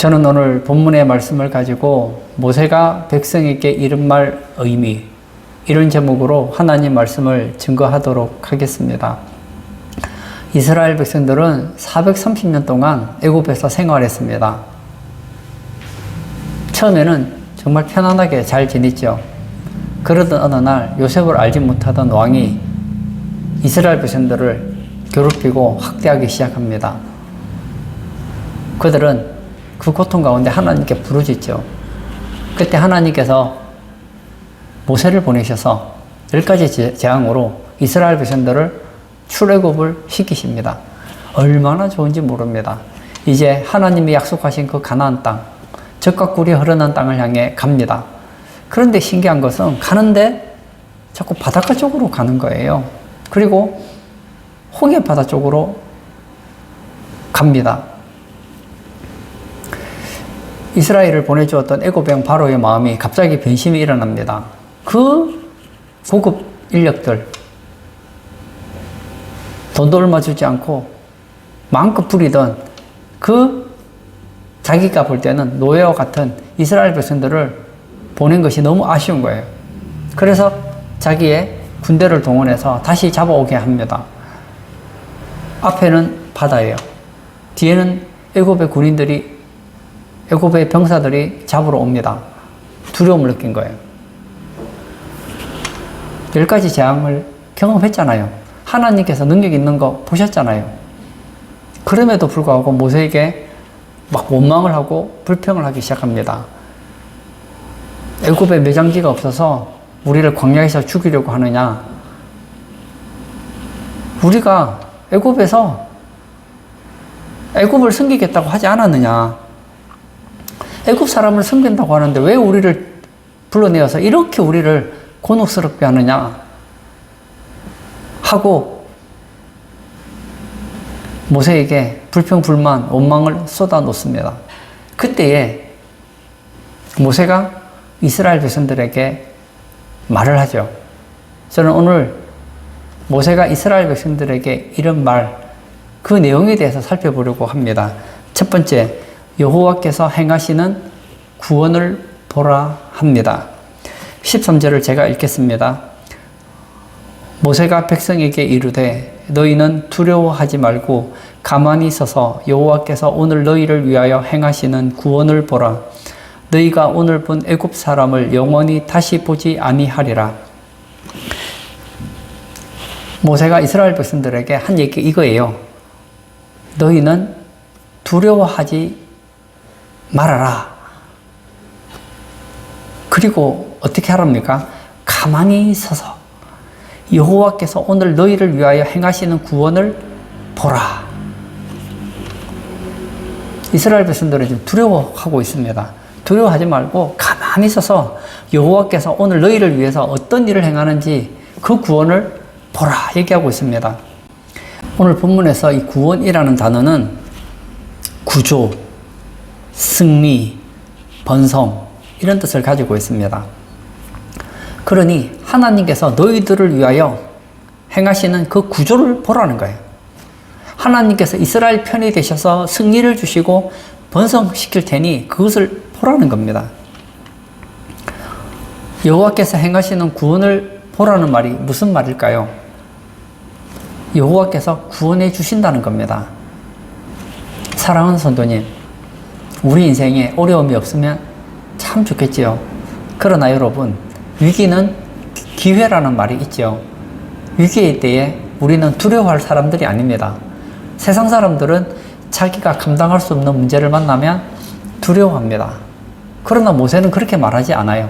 저는 오늘 본문의 말씀을 가지고 모세가 백성에게 이른 말 의미, 이런 제목으로 하나님 말씀을 증거하도록 하겠습니다. 이스라엘 백성들은 430년 동안 애굽에서 생활했습니다. 처음에는 정말 편안하게 잘 지냈죠. 그러던 어느 날 요셉을 알지 못하던 왕이 이스라엘 백성들을 괴롭히고 학대하기 시작합니다. 그들은 그 고통 가운데 하나님께 부르짖죠. 그때 하나님께서 모세를 보내셔서 10가지 재앙으로 이스라엘 백성들을 출애굽을 시키십니다. 얼마나 좋은지 모릅니다. 이제 하나님이 약속하신 그 가나안 땅, 젖과 꿀이 흐르는 땅을 향해 갑니다. 그런데 신기한 것은 가는데 자꾸 바닷가 쪽으로 가는 거예요. 그리고 홍해 바다 쪽으로 갑니다. 이스라엘을 보내주었던 애굽 왕 바로의 마음이 갑자기 변심이 일어납니다. 그 고급 인력들, 돈도 얼마 주지 않고 마음껏 부리던 그 자기가 볼 때는 노예와 같은 이스라엘 백성들을 보낸 것이 너무 아쉬운 거예요. 그래서 자기의 군대를 동원해서 다시 잡아오게 합니다. 앞에는 바다예요. 뒤에는 애굽의 병사들이 잡으러 옵니다. 두려움을 느낀 거예요. 10가지 재앙을 경험했잖아요. 하나님께서 능력 있는 거 보셨잖아요. 그럼에도 불구하고 모세에게 막 원망을 하고 불평을 하기 시작합니다. 애굽에 매장지가 없어서 우리를 광야에서 죽이려고 하느냐? 우리가 애굽에서 애굽을 섬기겠다고 하지 않았느냐? 애굽 사람을 섬긴다고 하는데 왜 우리를 불러내어서 이렇게 우리를 곤혹스럽게 하느냐? 하고 모세에게 불평, 불만, 원망을 쏟아 놓습니다. 그때에 모세가 이스라엘 백성들에게 말을 하죠. 저는 오늘 모세가 이스라엘 백성들에게 이런 말, 그 내용에 대해서 살펴보려고 합니다. 첫 번째, 여호와께서 행하시는 구원을 보라 합니다. 13절을 제가 읽겠습니다. 모세가 백성에게 이르되 너희는 두려워하지 말고 가만히 서서 여호와께서 오늘 너희를 위하여 행하시는 구원을 보라. 너희가 오늘 본 애굽 사람을 영원히 다시 보지 아니하리라. 모세가 이스라엘 백성들에게 한 얘기 이거예요. 너희는 두려워하지 말아라. 그리고 어떻게 하랍니까? 가만히 서서 여호와께서 오늘 너희를 위하여 행하시는 구원을 보라. 이스라엘 백성들은 지금 두려워하고 있습니다. 두려워하지 말고 가만히 서서 여호와께서 오늘 너희를 위해서 어떤 일을 행하는지 그 구원을 보라 얘기하고 있습니다. 오늘 본문에서 이 구원이라는 단어는 구조, 승리, 번성 이런 뜻을 가지고 있습니다. 그러니 하나님께서 너희들을 위하여 행하시는 그 구조를 보라는 거예요. 하나님께서 이스라엘 편이 되셔서 승리를 주시고 번성시킬 테니 그것을 보라는 겁니다. 여호와께서 행하시는 구원을 보라는 말이 무슨 말일까요? 여호와께서 구원해 주신다는 겁니다. 사랑하는 성도님, 우리 인생에 어려움이 없으면 참 좋겠지요. 그러나 여러분, 위기는 기회라는 말이 있죠. 위기의 때에 우리는 두려워할 사람들이 아닙니다. 세상 사람들은 자기가 감당할 수 없는 문제를 만나면 두려워합니다. 그러나 모세는 그렇게 말하지 않아요.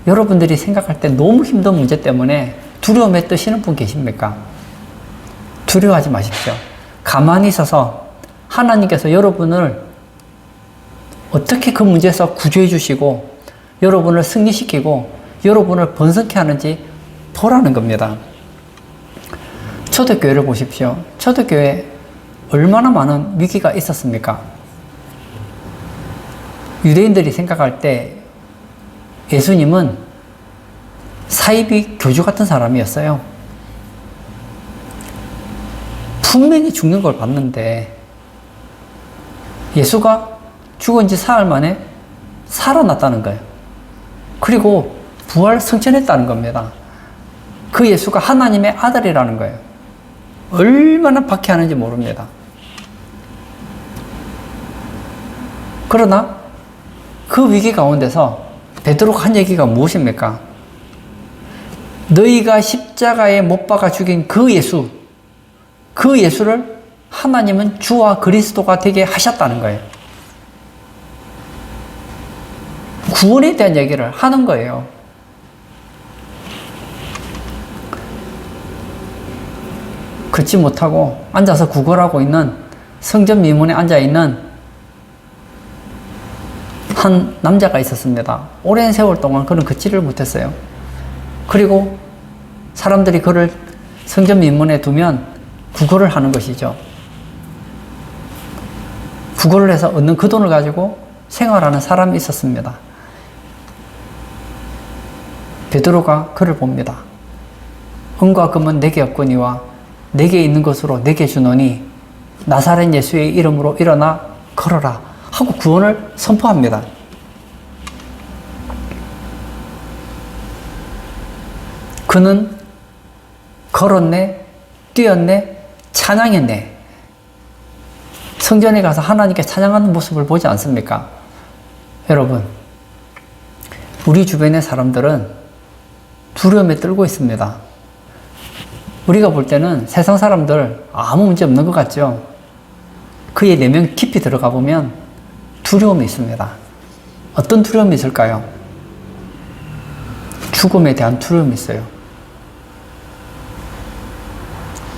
여러분들이 생각할 때 너무 힘든 문제 때문에 두려움에 뜨시는 분 계십니까? 두려워하지 마십시오. 가만히 서서 하나님께서 여러분을 어떻게 그 문제에서 구조해 주시고 여러분을 승리시키고 여러분을 번성케 하는지 보라는 겁니다. 초대교회를 보십시오. 초대교회에 얼마나 많은 위기가 있었습니까? 유대인들이 생각할 때 예수님은 사이비 교주 같은 사람이었어요. 분명히 죽는 걸 봤는데 예수가 죽은 지 사흘 만에 살아났다는 거예요. 그리고 부활 승천했다는 겁니다. 그 예수가 하나님의 아들이라는 거예요. 얼마나 박해하는지 모릅니다. 그러나 그 위기 가운데서 베드로가 한 얘기가 무엇입니까? 너희가 십자가에 못 박아 죽인 그 예수, 그 예수를 하나님은 주와 그리스도가 되게 하셨다는 거예요. 구원에 대한 얘기를 하는 거예요. 걷지 못하고 앉아서 구걸하고 있는 성전 미문에 앉아있는 한 남자가 있었습니다. 오랜 세월 동안 그는 걷지를 못했어요. 그리고 사람들이 그를 성전 미문에 두면 구걸을 하는 것이죠. 구걸을 해서 얻는 그 돈을 가지고 생활하는 사람이 있었습니다. 베드로가 그를 봅니다. 은과 금은 내게 없거니와 내게 있는 것으로 내게 주노니 나사렛 예수의 이름으로 일어나 걸어라 하고 구원을 선포합니다. 그는 걸었네, 뛰었네, 찬양했네. 성전에 가서 하나님께 찬양하는 모습을 보지 않습니까? 여러분, 우리 주변의 사람들은 두려움에 떨고 있습니다. 우리가 볼 때는 세상 사람들 아무 문제 없는 것 같죠? 그의 내면 깊이 들어가 보면 두려움이 있습니다. 어떤 두려움이 있을까요? 죽음에 대한 두려움이 있어요.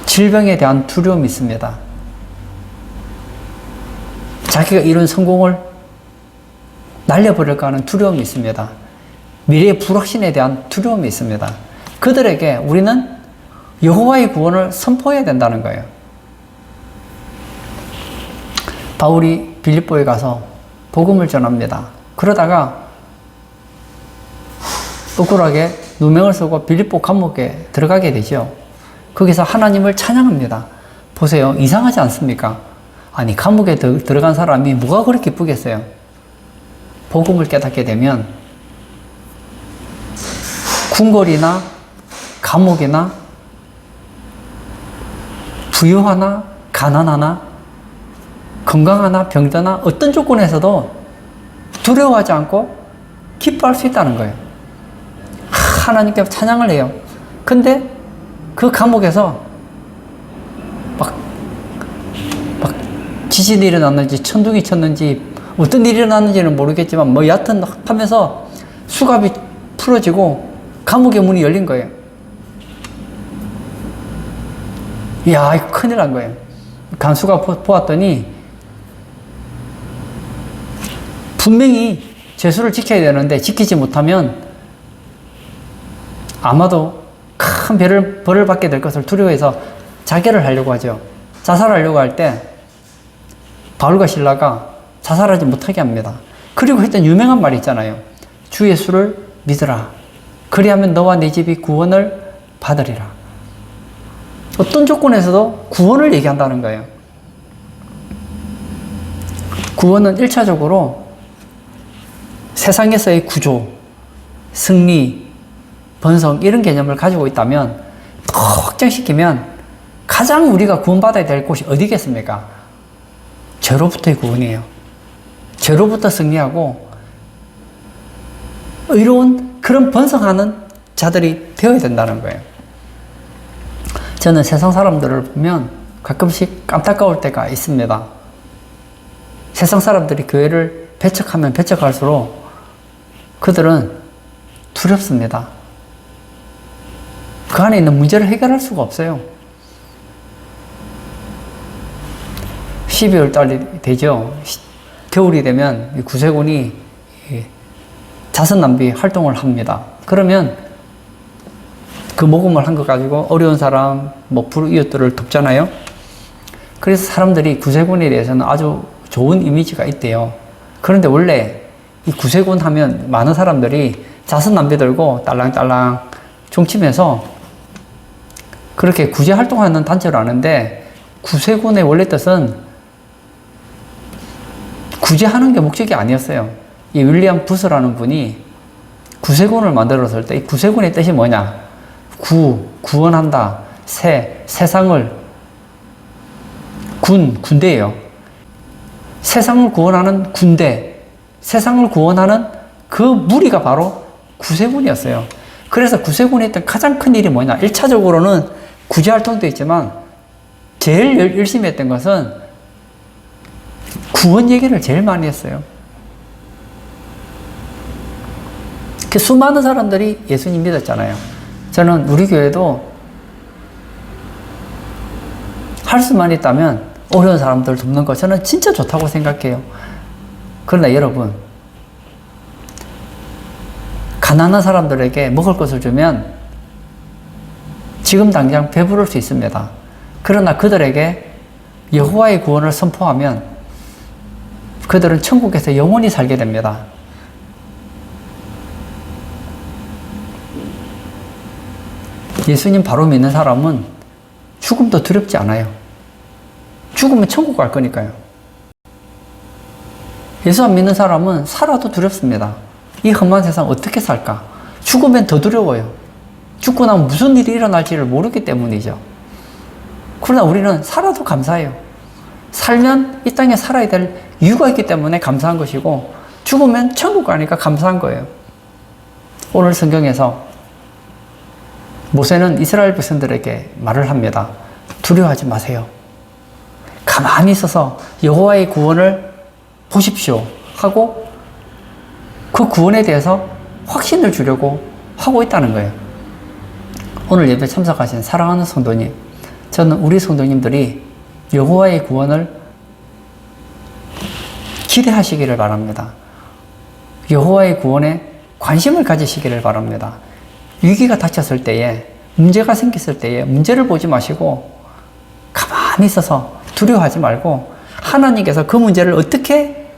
질병에 대한 두려움이 있습니다. 자기가 이룬 성공을 날려버릴까 하는 두려움이 있습니다. 미래의 불확신에 대한 두려움이 있습니다. 그들에게 우리는 여호와의 구원을 선포해야 된다는 거예요. 바울이 빌립보에 가서 복음을 전합니다. 그러다가 억울하게 누명을 쓰고 빌립보 감옥에 들어가게 되죠. 거기서 하나님을 찬양합니다. 보세요. 이상하지 않습니까? 아니, 감옥에 들어간 사람이 뭐가 그렇게 기쁘겠어요? 복음을 깨닫게 되면 궁궐이나 감옥이나 부유하나 가난하나 건강하나 병드나 어떤 조건에서도 두려워하지 않고 기뻐할 수 있다는 거예요. 하나님께 찬양을 해요. 근데 그 감옥에서 막 지진이 일어났는지 천둥이 쳤는지 어떤 일이 일어났는지는 모르겠지만 뭐 여하튼 하면서 수갑이 풀어지고 감옥의 문이 열린 거예요. 이야, 이거 큰일 난 거예요. 간수가 보았더니 분명히 죄수를 지켜야 되는데 지키지 못하면 아마도 큰 벌을 받게 될 것을 두려워해서 자결을 하려고 하죠. 자살하려고 할 때 바울과 실라가 자살하지 못하게 합니다. 그리고 했던 유명한 말이 있잖아요. 주 예수를 믿으라. 그리하면 너와 네 집이 구원을 받으리라. 어떤 조건에서도 구원을 얘기한다는 거예요. 구원은 1차적으로 세상에서의 구조, 승리, 번성 이런 개념을 가지고 있다면 더 확장시키면 가장 우리가 구원받아야 될 곳이 어디겠습니까? 죄로부터의 구원이에요. 죄로부터 승리하고 의로운 그런 번성하는 자들이 되어야 된다는 거예요. 저는 세상 사람들을 보면 가끔씩 안타까울 때가 있습니다. 세상 사람들이 교회를 배척하면 배척할수록 그들은 두렵습니다. 그 안에 있는 문제를 해결할 수가 없어요. 12월 달이 되죠. 겨울이 되면 구세군이 자선남비 활동을 합니다. 그러면 그 모금을 한 거 가지고 어려운 사람, 이웃들을 돕잖아요. 그래서 사람들이 구세군에 대해서는 아주 좋은 이미지가 있대요. 그런데 원래 이 구세군 하면 많은 사람들이 자선남비 들고 딸랑딸랑 종치면서 그렇게 구제 활동하는 단체로 아는데 구세군의 원래 뜻은 구제하는 게 목적이 아니었어요. 이 윌리엄 부스라는 분이 구세군을 만들었을 때 이 구세군의 뜻이 뭐냐? 구원한다. 세상을, 군대예요. 세상을 구원하는 군대, 세상을 구원하는 그 무리가 바로 구세군이었어요. 그래서 구세군이 했던 가장 큰 일이 뭐냐? 1차적으로는 구제활동도 있지만 제일 열심히 했던 것은 구원 얘기를 제일 많이 했어요. 수많은 사람들이 예수님 믿었잖아요. 저는 우리 교회도 할 수만 있다면 어려운 사람들 돕는 거 저는 진짜 좋다고 생각해요. 그러나 여러분, 가난한 사람들에게 먹을 것을 주면 지금 당장 배부를 수 있습니다. 그러나 그들에게 여호와의 구원을 선포하면 그들은 천국에서 영원히 살게 됩니다. 예수님 바로 믿는 사람은 죽음도 두렵지 않아요. 죽으면 천국 갈 거니까요. 예수 안 믿는 사람은 살아도 두렵습니다. 이 험한 세상 어떻게 살까? 죽으면 더 두려워요. 죽고 나면 무슨 일이 일어날지를 모르기 때문이죠. 그러나 우리는 살아도 감사해요. 살면 이 땅에 살아야 될 이유가 있기 때문에 감사한 것이고, 죽으면 천국 가니까 감사한 거예요. 오늘 성경에서 모세는 이스라엘 백성들에게 말을 합니다. 두려워하지 마세요. 가만히 있어서 여호와의 구원을 보십시오 하고 그 구원에 대해서 확신을 주려고 하고 있다는 거예요. 오늘 예배 참석하신 사랑하는 성도님, 저는 우리 성도님들이 여호와의 구원을 기대하시기를 바랍니다. 여호와의 구원에 관심을 가지시기를 바랍니다. 위기가 닥쳤을 때에, 문제가 생겼을 때에 문제를 보지 마시고 가만히 있어서 두려워하지 말고 하나님께서 그 문제를 어떻게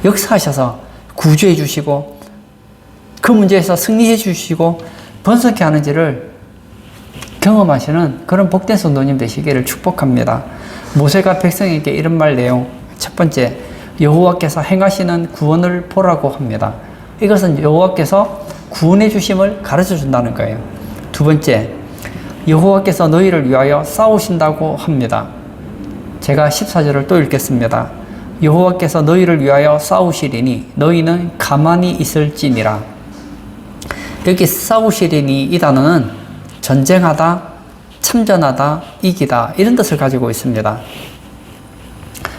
역사하셔서 구조해 주시고 그 문제에서 승리해 주시고 번성케 하는지를 경험하시는 그런 복된 성도님 되시기를 축복합니다. 모세가 백성에게 이런 말 내용, 첫 번째, 여호와께서 행하시는 구원을 보라고 합니다. 이것은 여호와께서 구원해 주심을 가르쳐 준다는 거예요. 두 번째, 여호와께서 너희를 위하여 싸우신다고 합니다. 제가 14절을 또 읽겠습니다. 여호와께서 너희를 위하여 싸우시리니 너희는 가만히 있을지니라. 여기 싸우시리니 이 단어는 전쟁하다, 참전하다, 이기다 이런 뜻을 가지고 있습니다.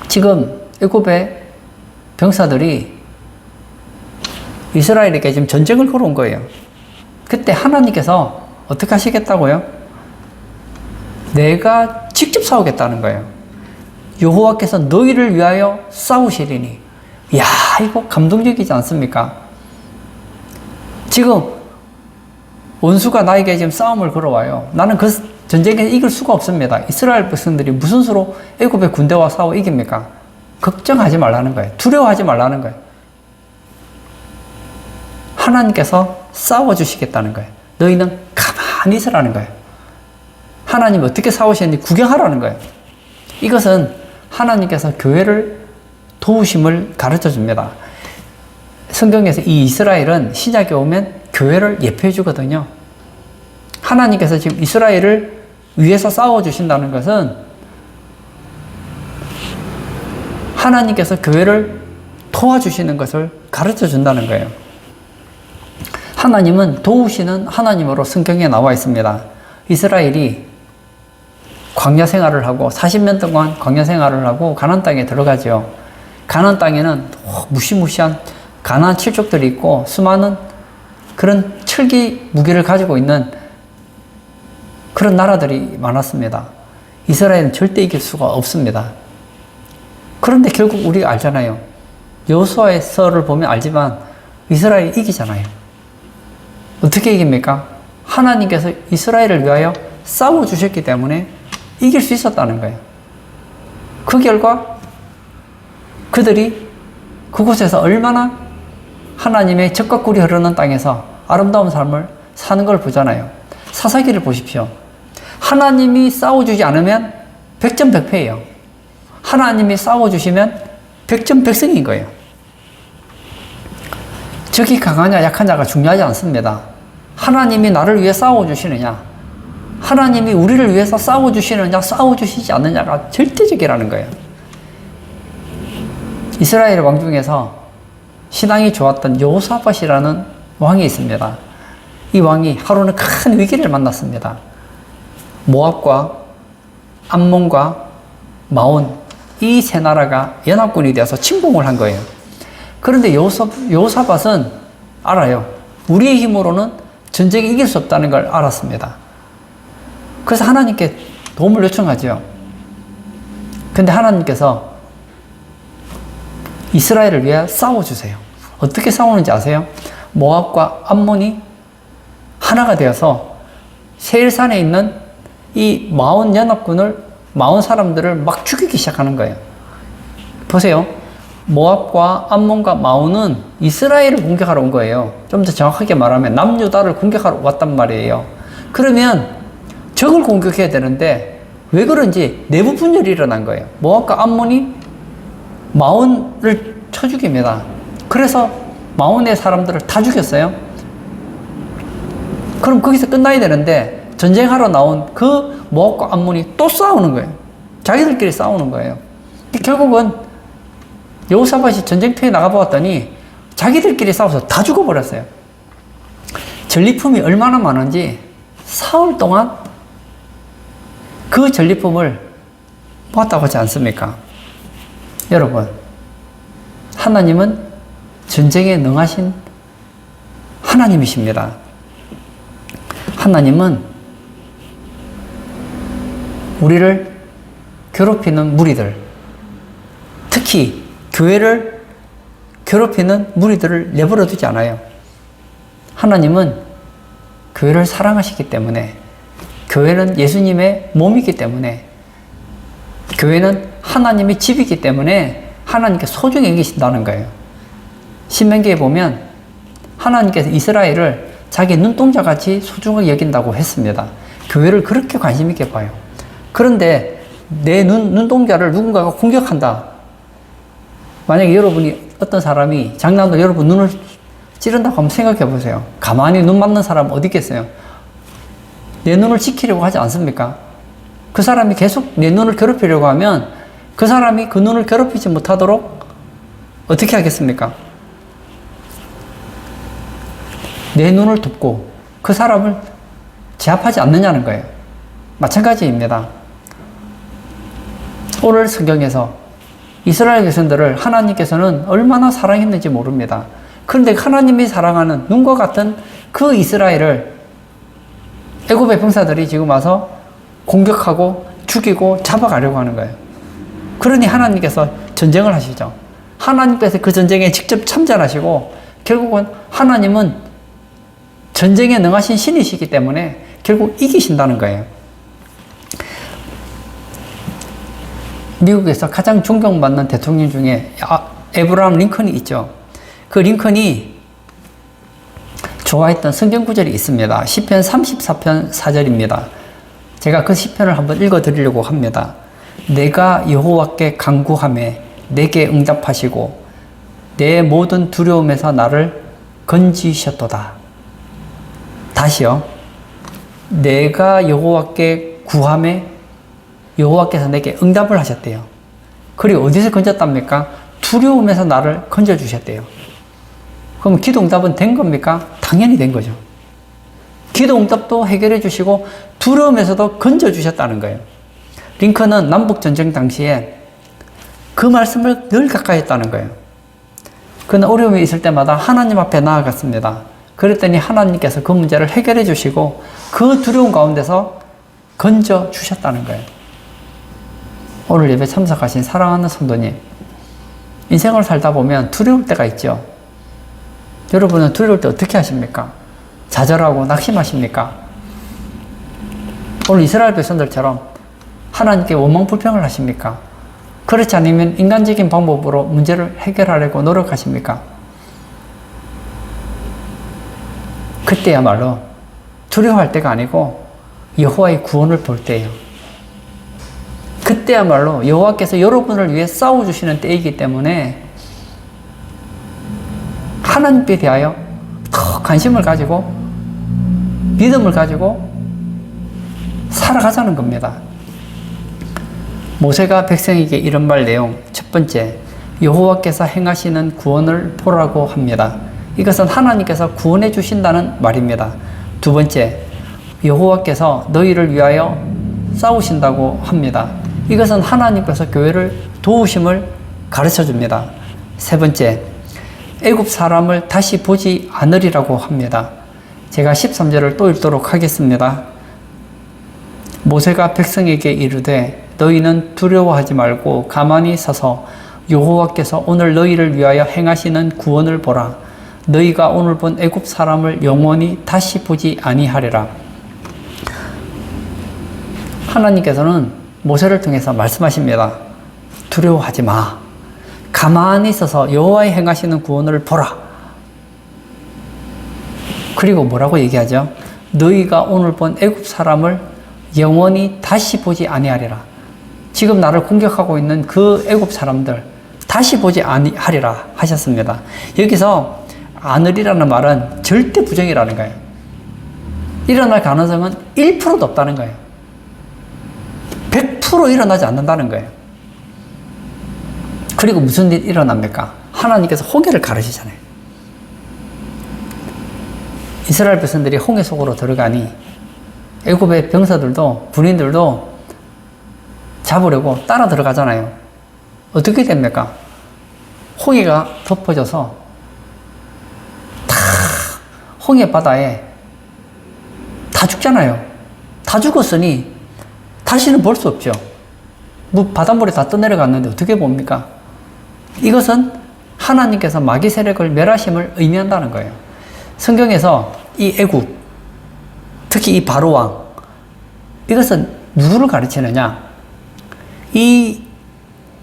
지금 애굽의 병사들이 이스라엘에게 지금 전쟁을 걸어온 거예요. 그때 하나님께서 어떻게 하시겠다고요? 내가 직접 싸우겠다는 거예요. 여호와께서 너희를 위하여 싸우시리니. 이야, 이거 감동적이지 않습니까? 지금 원수가 나에게 지금 싸움을 걸어와요. 나는 그 전쟁에 이길 수가 없습니다. 이스라엘 백성들이 무슨 수로 애굽의 군대와 싸워 이깁니까? 걱정하지 말라는 거예요. 두려워하지 말라는 거예요. 하나님께서 싸워주시겠다는 거예요. 너희는 가만히 있으라는 거예요. 하나님 어떻게 싸우시는지 구경하라는 거예요. 이것은 하나님께서 교회를 도우심을 가르쳐 줍니다. 성경에서 이 이스라엘은 신약에 오면 교회를 예표해 주거든요. 하나님께서 지금 이스라엘을 위해서 싸워주신다는 것은 하나님께서 교회를 도와주시는 것을 가르쳐 준다는 거예요. 하나님은 도우시는 하나님으로 성경에 나와 있습니다. 이스라엘이 광야 생활을 하고 40년 동안 광야 생활을 하고 가나안 땅에 들어가죠. 가나안 땅에는 무시무시한 가나안 칠족들이 있고 수많은 그런 철기 무기를 가지고 있는 그런 나라들이 많았습니다. 이스라엘은 절대 이길 수가 없습니다. 그런데 결국 우리가 알잖아요. 여호수아의 서를 보면 알지만 이스라엘이 이기잖아요. 어떻게 이깁니까? 하나님께서 이스라엘을 위하여 싸워주셨기 때문에 이길 수 있었다는 거예요. 그 결과 그들이 그곳에서 얼마나 하나님의 젖과 꿀이 흐르는 땅에서 아름다운 삶을 사는 걸 보잖아요. 사사기를 보십시오. 하나님이 싸워주지 않으면 백전백패예요. 하나님이 싸워주시면 백전백승인 거예요. 적이 강하냐 약하냐가 중요하지 않습니다. 하나님이 나를 위해 싸워주시느냐, 하나님이 우리를 위해서 싸워주시느냐 싸워주시지 않느냐가 절대적이라는 거예요. 이스라엘 왕 중에서 신앙이 좋았던 여호사밧이라는 왕이 있습니다. 이 왕이 하루는 큰 위기를 만났습니다. 모압과 암몬과 마온, 이 세 나라가 연합군이 되어서 침공을 한 거예요. 그런데 여호사밧은 알아요. 우리의 힘으로는 전쟁에 이길 수 없다는 걸 알았습니다. 그래서 하나님께 도움을 요청하죠. 근데 하나님께서 이스라엘을 위해 싸워주세요. 어떻게 싸우는지 아세요? 모압과 암몬이 하나가 되어서 세일산에 있는 이 마온 연합군을, 마온 사람들을 막 죽이기 시작하는 거예요. 보세요. 모압과 암몬과 마온은 이스라엘을 공격하러 온 거예요. 좀 더 정확하게 말하면 남유다를 공격하러 왔단 말이에요. 그러면 적을 공격해야 되는데 왜 그런지 내부 분열이 일어난 거예요. 모압과 암몬이 마온을 쳐 죽입니다. 그래서 마온의 사람들을 다 죽였어요. 그럼 거기서 끝나야 되는데 전쟁하러 나온 그 모압과 암몬이 또 싸우는 거예요. 자기들끼리 싸우는 거예요. 결국은 여호사밧이 전쟁터에 나가보았더니 자기들끼리 싸워서 다 죽어버렸어요. 전리품이 얼마나 많은지 사흘 동안 그 전리품을 모았다고 하지 않습니까? 여러분, 하나님은 전쟁에 능하신 하나님이십니다. 하나님은 우리를 괴롭히는 무리들, 특히 교회를 괴롭히는 무리들을 내버려 두지 않아요. 하나님은 교회를 사랑하시기 때문에, 교회는 예수님의 몸이기 때문에, 교회는 하나님의 집이기 때문에 하나님께 소중히 여기신다는 거예요. 신명기에 보면 하나님께서 이스라엘을 자기 눈동자같이 소중하게 여긴다고 했습니다. 교회를 그렇게 관심 있게 봐요. 그런데 내 눈동자를 누군가가 공격한다. 만약에 여러분이 어떤 사람이 장난으로 여러분 눈을 찌른다고 한번 생각해 보세요. 가만히 눈 맞는 사람 어디 있겠어요? 내 눈을 지키려고 하지 않습니까? 그 사람이 계속 내 눈을 괴롭히려고 하면 그 사람이 그 눈을 괴롭히지 못하도록 어떻게 하겠습니까? 내 눈을 덮고 그 사람을 제압하지 않느냐는 거예요. 마찬가지입니다. 오늘 성경에서 이스라엘 백성들을 하나님께서는 얼마나 사랑했는지 모릅니다. 그런데 하나님이 사랑하는 눈과 같은 그 이스라엘을 애굽의 병사들이 지금 와서 공격하고 죽이고 잡아가려고 하는 거예요. 그러니 하나님께서 전쟁을 하시죠. 하나님께서 그 전쟁에 직접 참전하시고 결국은 하나님은 전쟁에 능하신 신이시기 때문에 결국 이기신다는 거예요. 미국에서 가장 존경받는 대통령 중에 에브라함 링컨이 있죠. 그 링컨이 좋아했던 성경 구절이 있습니다. 시편 34편 4절입니다. 제가 그 시편을 한번 읽어드리려고 합니다. 내가 여호와께 간구하매 내게 응답하시고 내 모든 두려움에서 나를 건지셨도다. 다시요. 내가 여호와께 구하매 여호와께서 내게 응답을 하셨대요. 그리고 어디서 건졌답니까? 두려움에서 나를 건져주셨대요. 그럼 기도 응답은 된 겁니까? 당연히 된 거죠. 기도 응답도 해결해 주시고 두려움에서도 건져주셨다는 거예요. 링컨은 남북전쟁 당시에 그 말씀을 늘 가까이 했다는 거예요. 그는 어려움이 있을 때마다 하나님 앞에 나아갔습니다. 그랬더니 하나님께서 그 문제를 해결해 주시고 그 두려움 가운데서 건져주셨다는 거예요. 오늘 예배 참석하신 사랑하는 성도님, 인생을 살다 보면 두려울 때가 있죠. 여러분은 두려울 때 어떻게 하십니까? 좌절하고 낙심하십니까? 오늘 이스라엘 백성들처럼 하나님께 원망불평을 하십니까? 그렇지 않으면 인간적인 방법으로 문제를 해결하려고 노력하십니까? 그때야말로 두려워할 때가 아니고 여호와의 구원을 볼 때예요. 그때야말로 여호와께서 여러분을 위해 싸워주시는 때이기 때문에 하나님께 대하여 더 관심을 가지고 믿음을 가지고 살아가자는 겁니다. 모세가 백성에게 이런 말 내용, 첫 번째, 여호와께서 행하시는 구원을 보라고 합니다. 이것은 하나님께서 구원해 주신다는 말입니다. 두 번째, 여호와께서 너희를 위하여 싸우신다고 합니다. 이것은 하나님께서 교회를 도우심을 가르쳐 줍니다. 세 번째, 애굽 사람을 다시 보지 않으리라고 합니다. 제가 13절을 또 읽도록 하겠습니다. 모세가 백성에게 이르되 너희는 두려워하지 말고 가만히 서서 여호와께서 오늘 너희를 위하여 행하시는 구원을 보라. 너희가 오늘 본 애굽 사람을 영원히 다시 보지 아니하리라. 하나님께서는 모세를 통해서 말씀하십니다. 두려워하지 마. 가만히 서서 여호와의 행하시는 구원을 보라. 그리고 뭐라고 얘기하죠? 너희가 오늘 본 애굽 사람을 영원히 다시 보지 아니하리라. 지금 나를 공격하고 있는 그 애굽 사람들 다시 보지 아니하리라 하셨습니다. 여기서 않으리라는 말은 절대 부정이라는 거예요. 일어날 가능성은 1%도 없다는 거예요. 100% 일어나지 않는다는 거예요. 그리고 무슨 일이 일어납니까? 하나님께서 홍해를 가르치잖아요. 이스라엘 백성들이 홍해 속으로 들어가니 애굽의 병사들도 군인들도 잡으려고 따라 들어가잖아요. 어떻게 됩니까? 홍해가 덮어져서 다 홍해 바다에 다 죽잖아요. 다 죽었으니 다시는 볼 수 없죠. 바닷물이 다 떠내려갔는데 어떻게 봅니까? 이것은 하나님께서 마귀 세력을 멸하심을 의미한다는 거예요. 성경에서 이 애굽, 특히 이 바로왕, 이것은 누구를 가르치느냐? 이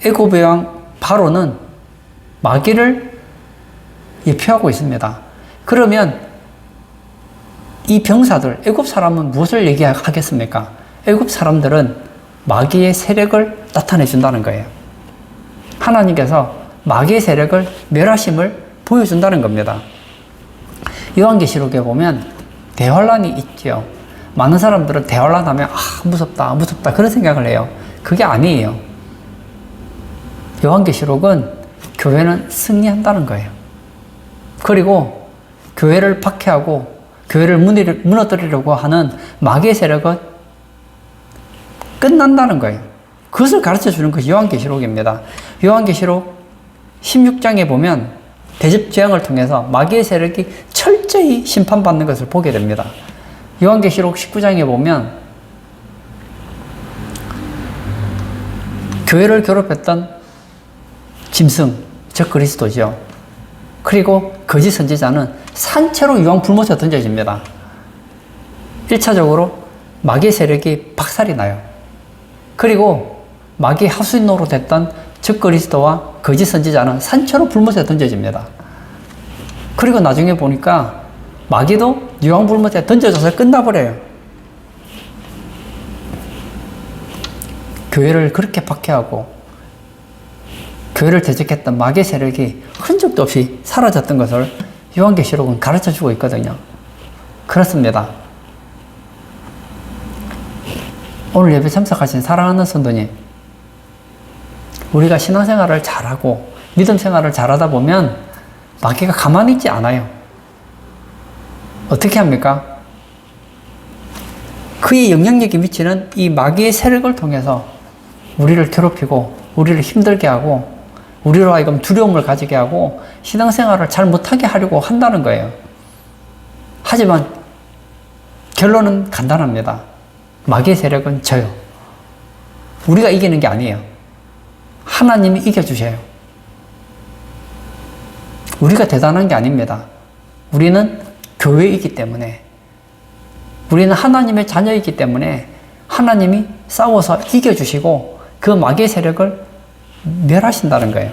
애굽의 왕 바로는 마귀를 예표하고 있습니다. 그러면 이 병사들, 애굽 사람은 무엇을 얘기하겠습니까? 애굽 사람들은 마귀의 세력을 나타내 준다는 거예요. 하나님께서 마귀의 세력을 멸하심을 보여준다는 겁니다. 요한계시록에 보면 대환란이 있죠. 많은 사람들은 대환란 하면 무섭다 무섭다 그런 생각을 해요. 그게 아니에요. 요한계시록은 교회는 승리한다는 거예요. 그리고 교회를 박해하고 교회를 무너뜨리려고 하는 마귀의 세력은 끝난다는 거예요. 그것을 가르쳐 주는 것이 요한계시록입니다. 요한계시록 16장에 보면 대접재앙을 통해서 마귀의 세력이 철저히 심판받는 것을 보게 됩니다. 요한계시록 19장에 보면 교회를 괴롭혔던 짐승, 즉 그리스도죠. 그리고 거짓 선지자는 산채로 유황 불못에 던져집니다. 1차적으로 마귀의 세력이 박살이 나요. 그리고 마귀의 하수인으로 됐던 즉 그리스도와 거짓 선지자는 산채로 불못에 던져집니다. 그리고 나중에 보니까 마귀도 유황 불못에 던져져서 끝나버려요. 교회를 그렇게 박해하고 교회를 대적했던 마귀의 세력이 흔적도 없이 사라졌던 것을 요한계시록은 가르쳐주고 있거든요. 그렇습니다. 오늘 예배 참석하신 사랑하는 성도님, 우리가 신앙생활을 잘하고 믿음 생활을 잘하다 보면 마귀가 가만히 있지 않아요. 어떻게 합니까? 그의 영향력이 미치는 이 마귀의 세력을 통해서 우리를 괴롭히고 우리를 힘들게 하고 우리로 하여금 두려움을 가지게 하고 신앙생활을 잘 못하게 하려고 한다는 거예요. 하지만 결론은 간단합니다. 마귀의 세력은 져요. 우리가 이기는 게 아니에요. 하나님이 이겨주셔요. 우리가 대단한 게 아닙니다. 우리는 교회이기 때문에, 우리는 하나님의 자녀이기 때문에 하나님이 싸워서 이겨주시고 그 마귀의 세력을 멸하신다는 거예요.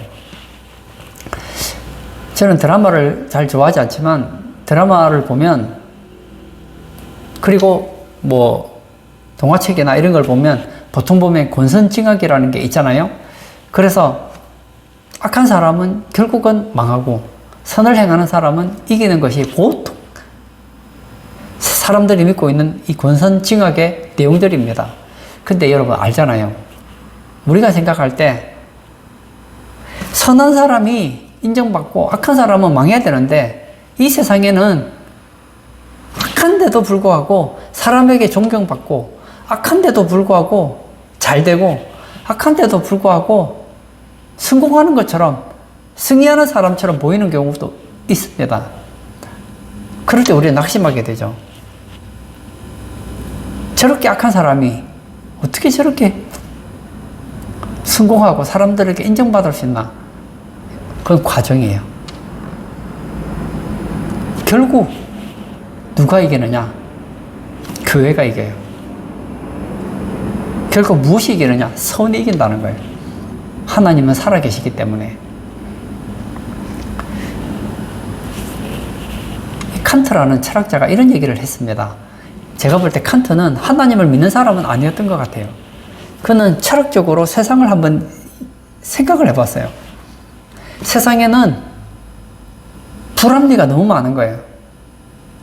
저는 드라마를 잘 좋아하지 않지만 드라마를 보면, 그리고 동화책이나 이런 걸 보면 보통 보면 권선징악이라는 게 있잖아요. 그래서 악한 사람은 결국은 망하고 선을 행하는 사람은 이기는 것이 보통 사람들이 믿고 있는 이 권선징악의 내용들입니다. 근데 여러분 알잖아요. 우리가 생각할 때 선한 사람이 인정받고 악한 사람은 망해야 되는데 이 세상에는 악한데도 불구하고 사람에게 존경받고 악한데도 불구하고 잘되고 악한데도 불구하고 성공하는 것처럼 승리하는 사람처럼 보이는 경우도 있습니다. 그럴 때 우리는 낙심하게 되죠. 저렇게 악한 사람이 어떻게 저렇게 성공하고 사람들에게 인정받을 수 있나? 그건 과정이에요. 결국 누가 이기느냐? 교회가 이겨요. 결국 무엇이 이기느냐? 선이 이긴다는 거예요. 하나님은 살아계시기 때문에. 칸트라는 철학자가 이런 얘기를 했습니다. 제가 볼 때 칸트는 하나님을 믿는 사람은 아니었던 것 같아요. 그는 철학적으로 세상을 한번 생각을 해봤어요. 세상에는 불합리가 너무 많은 거예요.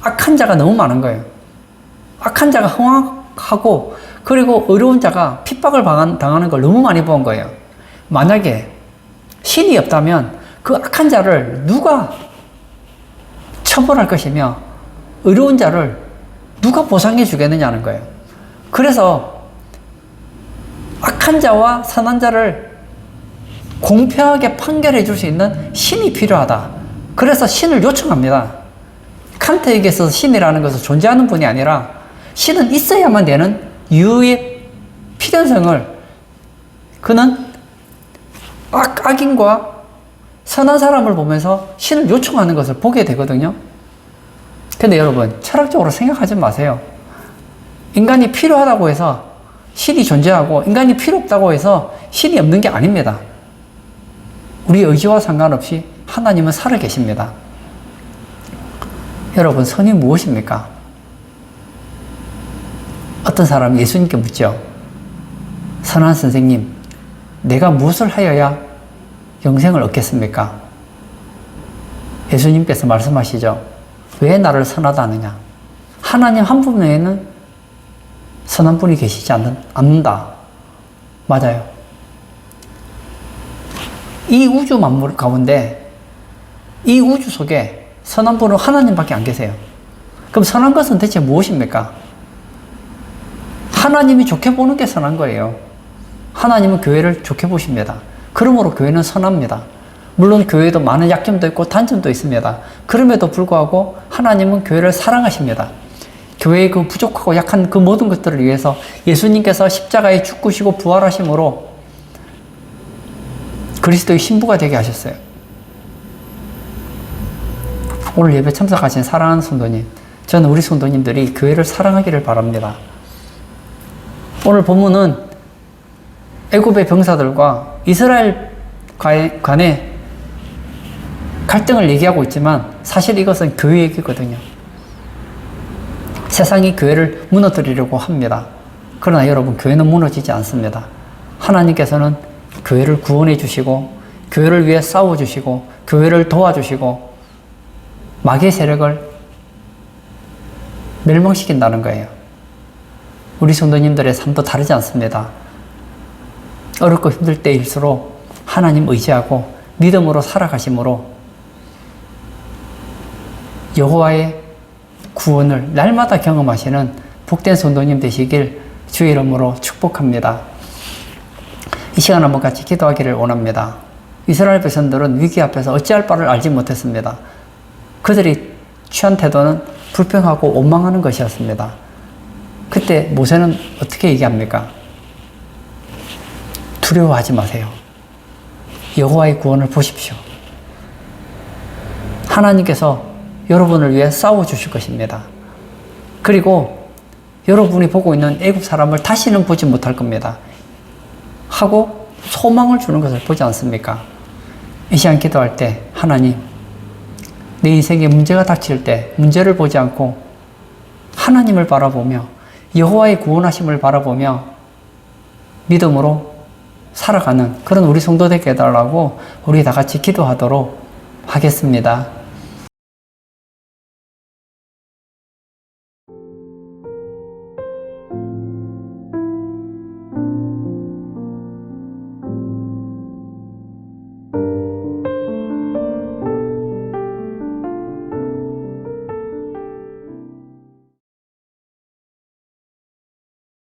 악한 자가 너무 많은 거예요. 악한 자가 흥황하고 그리고 의로운 자가 핍박을 당하는 걸 너무 많이 본 거예요. 만약에 신이 없다면 그 악한 자를 누가 처벌할 것이며 의로운 자를 누가 보상해 주겠느냐는 거예요. 그래서 악한 자와 선한 자를 공평하게 판결해 줄 수 있는 신이 필요하다. 그래서 신을 요청합니다. 칸트에게 있어서 신이라는 것은 존재하는 분이 아니라 신은 있어야만 되는 이유의 필연성을 그는 악인과 선한 사람을 보면서 신을 요청하는 것을 보게 되거든요. 근데 여러분, 철학적으로 생각하지 마세요. 인간이 필요하다고 해서 신이 존재하고 인간이 필요 없다고 해서 신이 없는 게 아닙니다. 우리 의지와 상관없이 하나님은 살아계십니다. 여러분, 선이 무엇입니까? 어떤 사람이 예수님께 묻죠. 선한 선생님, 내가 무엇을 하여야 영생을 얻겠습니까? 예수님께서 말씀하시죠. 왜 나를 선하다 하느냐? 하나님 한 분 외에는 선한 분이 계시지 않는다. 맞아요. 이 우주 만물 가운데 이 우주 속에 선한 분은 하나님밖에 안 계세요. 그럼 선한 것은 대체 무엇입니까? 하나님이 좋게 보는 게 선한 거예요. 하나님은 교회를 좋게 보십니다. 그러므로 교회는 선합니다. 물론 교회에도 많은 약점도 있고 단점도 있습니다. 그럼에도 불구하고 하나님은 교회를 사랑하십니다. 교회의 그 부족하고 약한 그 모든 것들을 위해서 예수님께서 십자가에 죽으시고 부활하심으로 그리스도의 신부가 되게 하셨어요. 오늘 예배 참석하신 사랑하는 성도님, 저는 우리 성도님들이 교회를 사랑하기를 바랍니다. 오늘 본문은 애굽의 병사들과 이스라엘 간의 갈등을 얘기하고 있지만 사실 이것은 교회 얘기거든요. 세상이 교회를 무너뜨리려고 합니다. 그러나 여러분, 교회는 무너지지 않습니다. 하나님께서는 교회를 구원해 주시고 교회를 위해 싸워 주시고 교회를 도와주시고 마귀의 세력을 멸망시킨다는 거예요. 우리 성도님들의 삶도 다르지 않습니다. 어렵고 힘들 때일수록 하나님 의지하고 믿음으로 살아가심으로 여호와의 구원을 날마다 경험하시는 복된 성도님 되시길 주의 이름으로 축복합니다. 이 시간 한번 같이 기도하기를 원합니다. 이스라엘 백성들은 위기 앞에서 어찌할 바를 알지 못했습니다. 그들이 취한 태도는 불평하고 원망하는 것이었습니다. 그때 모세는 어떻게 얘기합니까? 두려워하지 마세요. 여호와의 구원을 보십시오. 하나님께서 여러분을 위해 싸워주실 것입니다. 그리고 여러분이 보고 있는 애국 사람을 다시는 보지 못할 겁니다. 하고 소망을 주는 것을 보지 않습니까? 이 시간 기도할 때 하나님, 내 인생에 문제가 닥칠 때 문제를 보지 않고 하나님을 바라보며 여호와의 구원하심을 바라보며 믿음으로 살아가는 그런 우리 성도 되게 해달라고 우리 다 같이 기도하도록 하겠습니다.